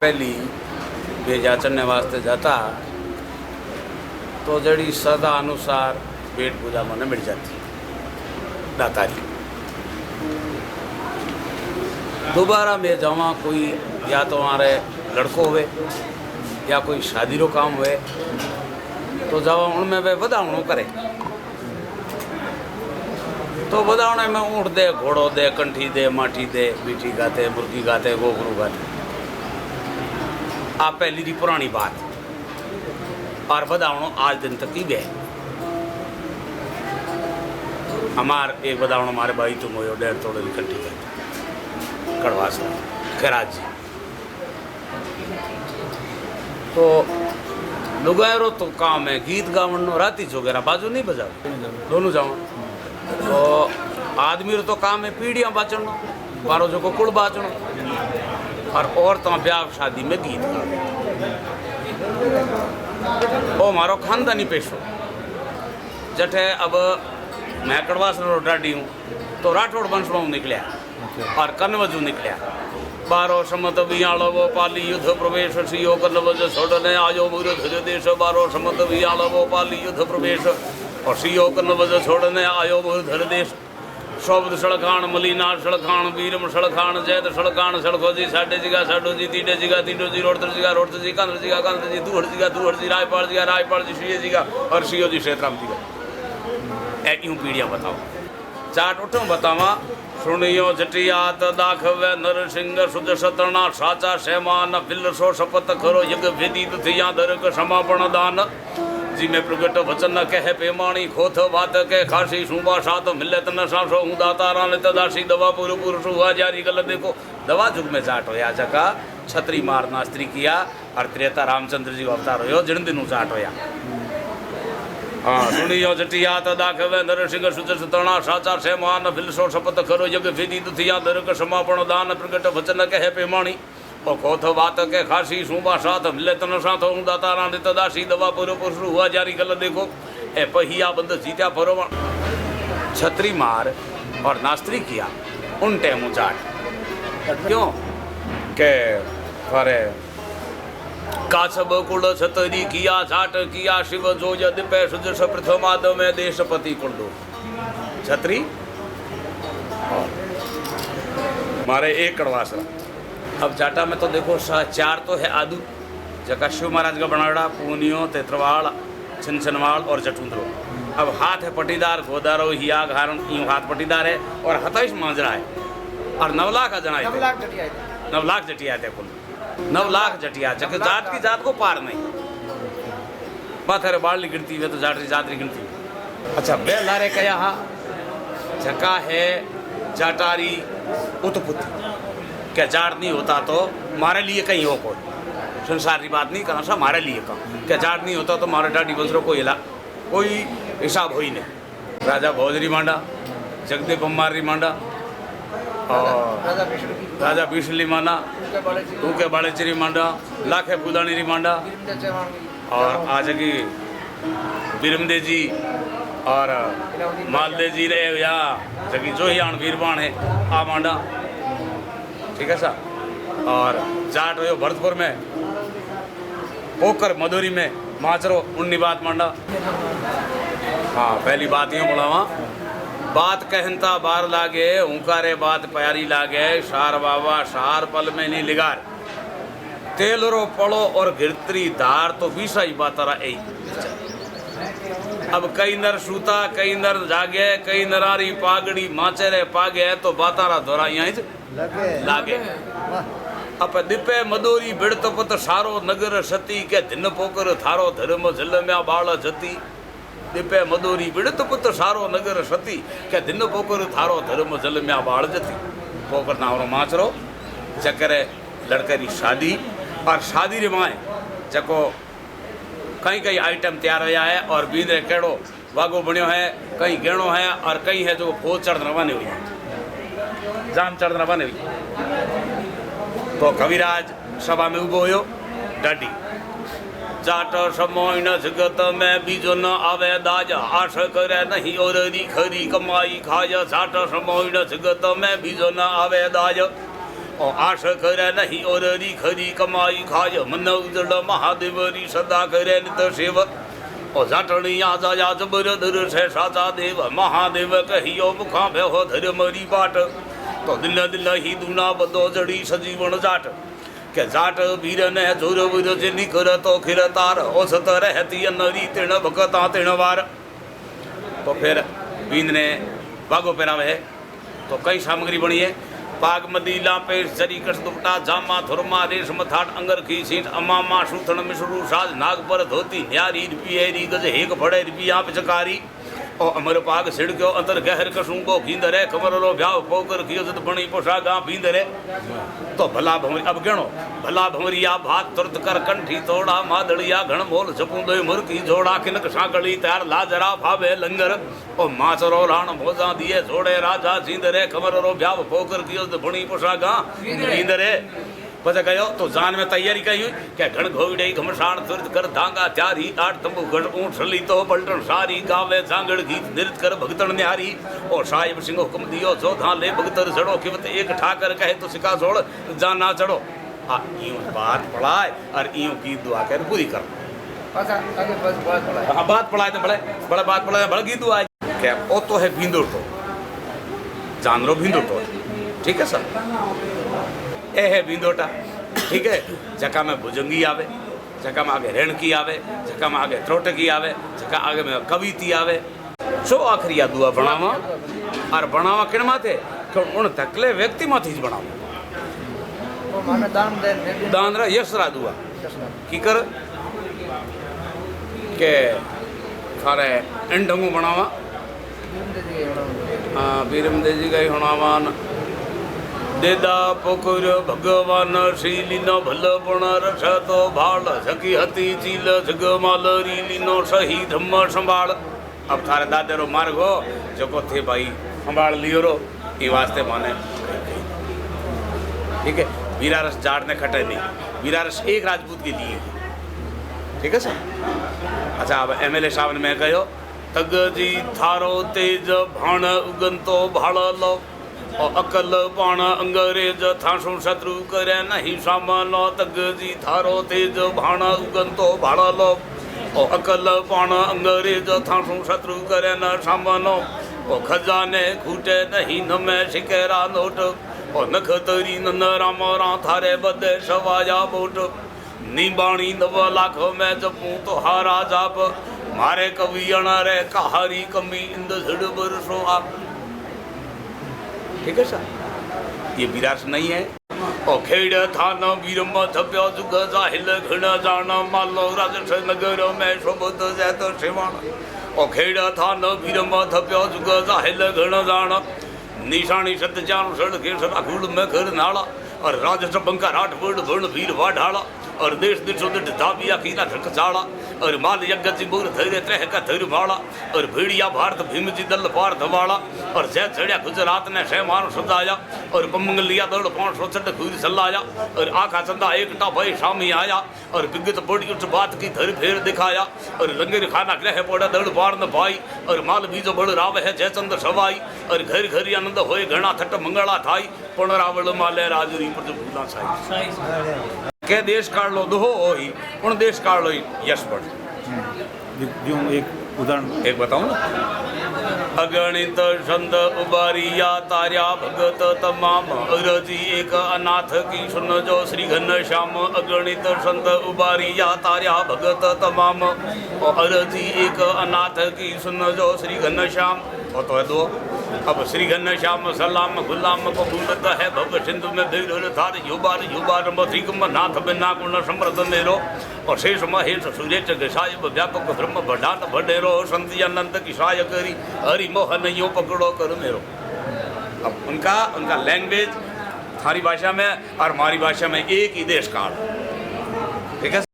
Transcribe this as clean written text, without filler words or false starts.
पहली भेजा चढ़ने वास्ते जाता तो जड़ी सदा अनुसार पेट पूजा मन मिल जाती दातारी। दोबारा मैं जावा कोई या तो हमारे लड़को हुए या कोई शादी रो काम हुए तो जावा उनमें वे बधावणो करे तो बधावणे में ऊँट दे, घोड़ो दे, कंठी दे, माठी दे, बीठी गाते, मुर्गी गाते, गोगरू गाते। आ पहली री पुरानी बात और बधावणो आज दिन तक ही गए। हमार एक बधावणो हमारे भाई तुम हो 1.5 तोड़े की कंठी गाते कड़वास खैराज जी तो लुगायरो तो काम है गीत गावन राती जोगेरा बाजू नहीं बजाओ दोनों जाओ तो आदमी रो तो काम है पीढ़ियां बाचनो मारो जो को कुल बाचनो और औरतों ब्याह शादी में गीत ओ मारो खानदानी पेशो जठे अब मैं कड़वास डाडी हूँ तो राठौड़ वंश में निकलिया और कन्वजू निकलिया बारो समत वियालवो पाली युद्ध प्रवेश सियो कन्वज छोड़ने आयो मुर धुर देश बारो समत वियालवो पाली युद्ध प्रवेश और सियो कन्वज छोड़ने आयो मुर धुर देश शोभद सड़खान मलीना सड़खान वीरम सड़खान जैद सड़खान सड़खो जी साडे जिगा साडो जी तीडे जिगा तीडो जी रोड जी कांद्र जी दूहड़ जी रायपाल जी श्री जिगा और सियो जी शेतराम जिगा यूं पीढ़ियां बताओ चाट उठो बतावा सुनियो जटियात दाखवे नर सिंह सुध सतना साचा शैमान बिल सो शपथ करो यग भेदी दुथिया दरक समापन दान जी में प्रगट वचन कह पेमाणी खोथ बात के खासी सूबा सात मिलत न सासो हूँ दातारा ने तदासी दवा पुर पुरुष हुआ जारी गलत देखो दवा जुग में चाट होया जका छतरी मार नास्त्री किया और त्रेता रामचंद्र जी अवतार हो जिन दिनों चाट होया। हाँ सुनियो जटिया दाखवे नर सिंह सुच सतना साचा से मान फिलसो शपथ करो यग भेदी दुथिया दरक समापन दान प्रगट वचन कह पेमाणी ओ खोथ बात के खासी सूबा साथ मिले तन साथ हूँ दातारा नित दासी दवा पुर पुरुष हुआ जारी गल देखो ए पहिया बंद जीत्या परोवा छतरी मार और नास्त्री किया उन टेमू चाट क्यों के अरे काछब कुल छतरी किया झाट किया शिव जो दिपे सुजस प्रथमाद में देशपति कुंडो छतरी मारे एक कड़वासरा। अब जाटा में तो देखो 4 तो है आदू जका शिव महाराज का बनाड़ा पूनियो तेत्रवाड़ छिनछनवाड़ और जटुंद्रो। अब हाथ है पटीदार गोदारो हिया घारण यूँ हाथ पटीदार है और हताइश मांजरा है और 9 लाख जनाए 9 लाख जटिया थे कुल 9 लाख जटिया जब जाट की जात को पार नहीं माथे बाढ़ गिनती है तो जाट की जात गिनती है। अच्छा बेलारे कया हा जका है जाटारी उत्पत्ति क्या जाट नहीं होता तो हमारे लिए कहीं हो कोई संसार की बात नहीं करना सा हमारे लिए कहा क्या जाट नहीं होता तो हमारे डाडी वंशरों कोई हिसाब हो ही नहीं। राजा भोजरी मांडा जगदेव बम्मारी मांडा और राजा बिशली मांडा तू के बाड़ेचरी मांडा लाखे फुदानी री मांडा और आज की बिरमदे जी और मालदे जी रे या जगी जो ही आन वीरबान है आ मांडा ठीक है सा। और जाट हो भरतपुर में पोकर मधुरी में माचरो उन्नी बात मांडा। हाँ पहली बात यूँ बोलावा बात कहनता बार लागे ऊँकारे बात प्यारी लागे शार बाबा शार पल में नहीं लिगार तेलरो पड़ो और गिरतरी धार तो बीसा ही बातारा ए। अब कई नर सूता कई नर जागे कई नरारी पागड़ी माचेरे पागे तो बातारा धोरा यहाँ लागे। अब दिपे मदोरी बिड़त पुत सारो नगर सती के दिन पोकर थारो धर्म झलम्या बाल जती दिपे मदोरी बिड़त पुत सारो नगर सती के दिन पोकर थारो धर्म झलम्या बाल जती पोकर नावरो माचरो चकरे लड़के की शादी और शादी रे माए जको कई आइटम तैयार होया है और बींदरे केड़ो वागो बनियो है कई गेणो है और कई है जो फौज चढ़ रवाने हुई है जाम चढ़ रवाने हुई तो कविराज सभा में उभो हो डाडी जाट समोइन जगत में बीजो न आवे दाज आश करे नहीं और खरी कमाई खाय जाट समोइन जगत में बीजो न आवे दाज और आश करे नहीं और री खरी कमाई खाय मन उजड़ महादेवरी सदा करे नित सेव और जाटणी आजा या जबर धर से साचा देव महादेव कहियो मुखा भेहो धर मरी बाट तो दिल दिल ही दूना बदो जड़ी सजीवन जाट के जाट वीर ने जोर वीर जे निकर तो खिर तार औसत रहती नरी तिण भगता तिण वार। तो फिर बींद ने बागो पहरावे तो कई सामग्री बनी है पाग मदीला पेश जरी कस दुपटा जामा थुरमा रेशम थाट अंगर की सीट अमामा सूथण मिसरू साज नाग पर धोती न्यारी रिपियरी गज हेक फड़े रिपिया पिचकारी ओ अमर पाग सिड़क्यो अंतर गहर कसुंगो खींदरे कमर रो भ्याव पोकर खियजत बणी पोशागा भींदरे। तो भला भंवरी अब गणो भला भंवरिया भात तुरत कर कंठी तोड़ा मादड़िया घण मोल छपुंदो मुर्की जोड़ा किनक सांकड़ी त्यार लाजरा भावे लंगर ओ माचरो राण भोजा दिए जोड़े राजा जींदरे कमर रो भ्याव पोकर खियजत बणी पोशागा भींदरे। पता गयो तो जान में तैयारी कही हुई क्या घण घोड़े घमसाण तुरत कर धांगा त्यारी आठ तंबू गढ़ ऊंट सली तो पलटन सारी गावे जांगड़ गीत नृत्य कर भगतन न्यारी और साहिब सिंह हुक्म दियो जो धाले भगतर जड़ो किवत एक ठाकर कहे तो सिका जोड़ जाना चढ़ो। हाँ यूं बात पढ़ाए और यूं की दुआ कर पूरी कर बात पढ़ाए तो बड़े बड़ा बात पढ़ाए बड़ा गीत दुआ क्या ओ तो है भिंदुर तो जानरो भिंदुर तो ठीक है सर ए है भिंदोटा ठीक है जका में भुजंगी आवे जका में आगे रेणकी आवे जका में आगे त्रोटकी आवे जका आगे में कविती आवे सो आखिरी आ दुआ बनावा और बनावा किन माथे उन तकले व्यक्ति माथी ज बनावा दान रा यशरा दुआ की कर के थारे इन ढंगू बनावा बीरम देजी गई होनावान देदा पोकुर भगवान श्रीलीनो भल पण रस तो भाल सकी हती चील जग मालरी लीनो सही धम्म संभाल। अब थारे दादेरो मार्ग हो जो को थे भाई संभाल लियो रो ये वास्ते माने ठीक है। वीरारस जाड़ ने खटे नहीं वीरारस एक राजपूत के लिए ठीक है सर। अच्छा अब एमएलए साहब ने मैं कहो तग जी थारो तेज भाण उगंतो भाल लो और अकल पाण अंग्रेज थासु शत्रु करे नहीं सामलो तग जी थारो तेज भाण उगंतो भाड़ लो और अकल पाण अंग्रेज थासु शत्रु करे न सामलो और खजाने खूटे नहीं न में शिकेरा नोट और नख तरी नन राम रा थारे बदे सवाया बोट नीबाणी 9 लाख में जपू तो हारा जाप मारे कवि अणरे कहारी कमी इंद झड़ बरसो आप ठीक है सर। ये विरास नहीं है और खेड़ थान वीरम थप्यो जुग जाहिल घण जान मालो राजस नगर में शोभत जैत सेवाण और खेड़ थान वीरम थप्यो जुग जाहिल घण जान निशानी सत जान सड़ के सदा खूड़ में घर नाला और राजस बंका राठ वर्ण वर्ण वीर वाढ़ाला और देश दिशो दिट दाबिया कीना धक चाड़ा और माल यज्ञ चिबूर धैर्य त्रह का धैर्य भाड़ा और भेड़िया भारत भीम जी दल पार धवाड़ा और जय चढ़िया गुजरात ने सहमान सजाया और बमंगलिया दौड़ 560 खूर सलाया और आखा चंदा एकटा भाई शामी आया और बिगत बड़ी उच्च बात की धर फेर दिखाया और लंगर खाना ग्रह पड़ा दौड़ पार न पाई और माल बीजो बड़ राव है जयचंद सवाई और घर घर आनंद होए घना थट मंगला थाई पण रावल माले राजरी पर भूला साई के देश काल लो दोहो होई उन देश काल लो यश पड़ जो एक उदाहरण एक बताऊं ना अगणित संत उबारिया तार्या भगत तमाम अरजी एक अनाथ की सुन जो श्री घनश्याम अगणित संत उबारिया तार्या भगत तमाम अरजी एक अनाथ की सुन जो श्री घनश्याम तो है दो। अब श्री घनश्याम सलाम गुलाम को बूंदत है भव सिंधु में धीर थार युबार युबार मधिकम नाथ बिना गुण समृद्ध मेरो और शेष महेश सुरेश गसाय व्यापक ब्रह्म भडात भडेरो संति अनंत की साय करी हरि मोहन यो पकड़ो कर मेरो। अब उनका लैंग्वेज थारी भाषा में और हमारी भाषा में एक ही देश काल ठीक है